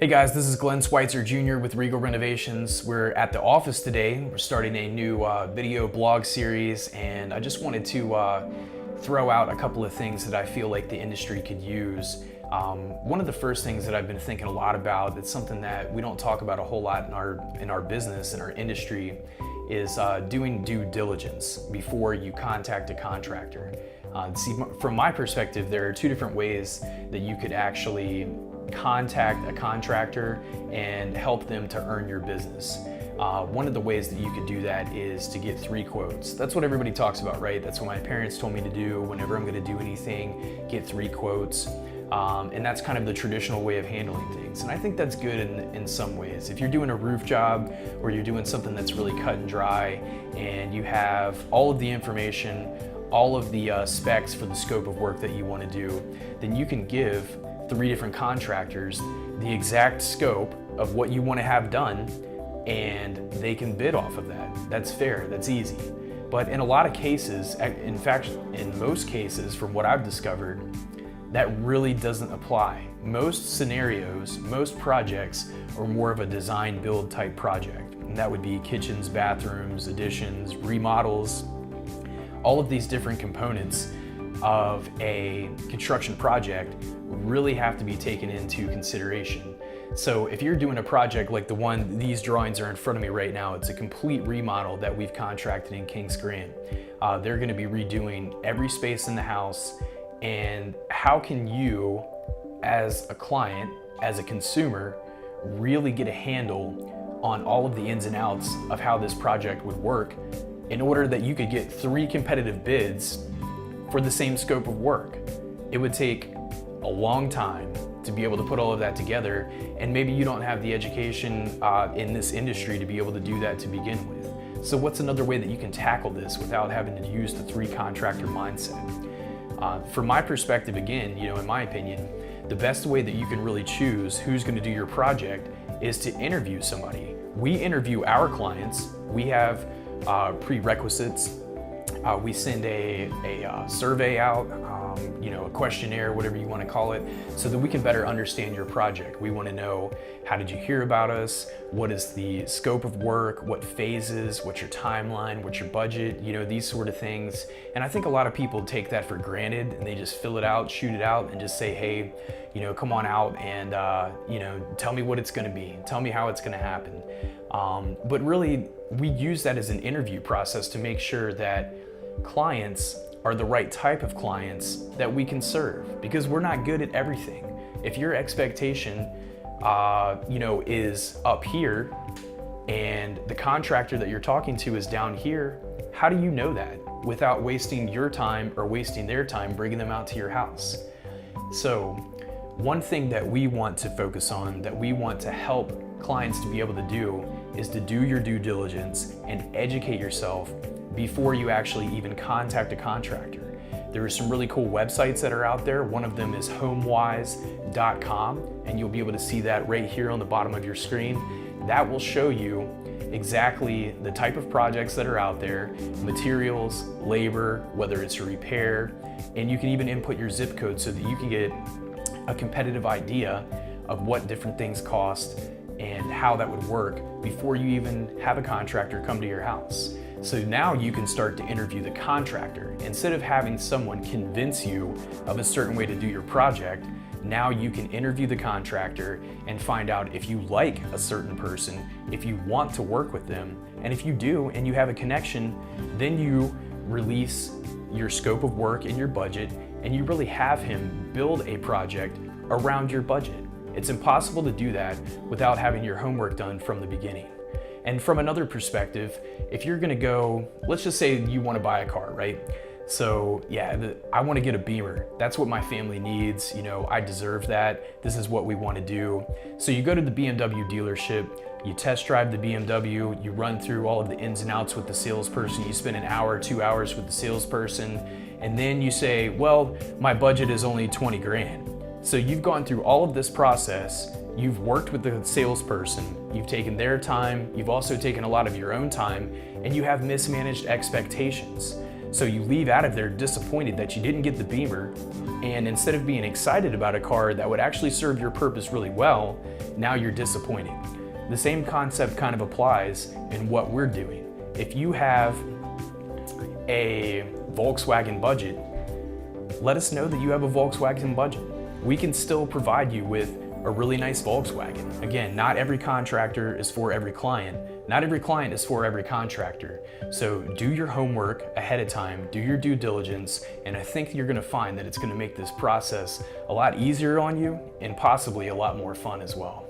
Hey guys, this is Glenn Schweitzer Jr. with Regal Renovations. We're at the office today. We're starting a new video blog series, and I just wanted to throw out a couple of things that I feel like the industry could use. One of the first things that I've been thinking a lot about, it's something that we don't talk about a whole lot in our business, in our industry, is doing due diligence before you contact a contractor. See, from my perspective, there are two different ways that you could actually contact a contractor and help them to earn your business. One of the ways that you could do that is to get 3 quotes. That's what everybody talks about, right? That's what my parents told me to do whenever I'm going to do anything, get 3 quotes. And that's kind of the traditional way of handling things. And I think that's good in some ways. If you're doing a roof job or you're doing something that's really cut and dry and you have all of the information, all of the specs for the scope of work that you want to do, then you can give 3 different contractors the exact scope of what you want to have done, and they can bid off of that. That's fair, that's easy. But in a lot of cases, in fact, in most cases, from what I've discovered, that really doesn't apply. Most scenarios, most projects are more of a design build type project. And that would be kitchens, bathrooms, additions, remodels, all of these different components of a construction project really have to be taken into consideration. So if you're doing a project like the one, these drawings are in front of me right now, it's a complete remodel that we've contracted in Kings Grant. They're going to be redoing every space in the house. And how can you, as a client, as a consumer, really get a handle on all of the ins and outs of how this project would work in order that you could get 3 competitive bids for the same scope of work? It would take a long time to be able to put all of that together, and maybe you don't have the education in this industry to be able to do that to begin with. So what's another way that you can tackle this without having to use the 3 contractor mindset? From my perspective, again, in my opinion, the best way that you can really choose who's going to do your project is to interview somebody. We interview our clients. We have prerequisites. We send a survey out, a questionnaire, whatever you want to call it, so that we can better understand your project. We want to know, how did you hear about us? What is the scope of work? What phases? What's your timeline? What's your budget? These sort of things. And I think a lot of people take that for granted and they just fill it out, shoot it out, and just say, hey, come on out and, tell me what it's going to be. Tell me how it's going to happen. But really, we use that as an interview process to make sure that clients are the right type of clients that we can serve, because we're not good at everything. If your expectation, is up here and the contractor that you're talking to is down here, how do you know that without wasting your time or wasting their time bringing them out to your house? So one thing that we want to focus on, that we want to help clients to be able to do, is to do your due diligence and educate yourself before you actually even contact a contractor. There are some really cool websites that are out there. One of them is Homewisecom, and you'll be able to see that right here on the bottom of your screen. That will show you exactly the type of projects that are out there, materials, labor, whether it's a repair, and you can even input your zip code so that you can get a competitive idea of what different things cost and how that would work before you even have a contractor come to your house. So now you can start to interview the contractor. Instead of having someone convince you of a certain way to do your project, now you can interview the contractor and find out if you like a certain person, if you want to work with them, and if you do and you have a connection, then you release your scope of work and your budget, and you really have him build a project around your budget. It's impossible to do that without having your homework done from the beginning. And from another perspective, if you're gonna go, let's just say you wanna buy a car, right? So yeah, I wanna get a Beamer. That's what my family needs. I deserve that. This is what we wanna do. So you go to the BMW dealership, you test drive the BMW, you run through all of the ins and outs with the salesperson, you spend an hour, 2 hours with the salesperson, and then you say, well, my budget is only 20 grand. So you've gone through all of this process, you've worked with the salesperson, you've taken their time, you've also taken a lot of your own time, and you have mismanaged expectations. So you leave out of there disappointed that you didn't get the Beamer, And instead of being excited about a car that would actually serve your purpose really well, now you're disappointed. The same concept kind of applies in what we're doing. If you have a Volkswagen budget, let us know that you have a Volkswagen budget. We can still provide you with a really nice Volkswagen. Again, not every contractor is for every client. Not every client is for every contractor. So do your homework ahead of time, do your due diligence, and I think you're gonna find that it's gonna make this process a lot easier on you and possibly a lot more fun as well.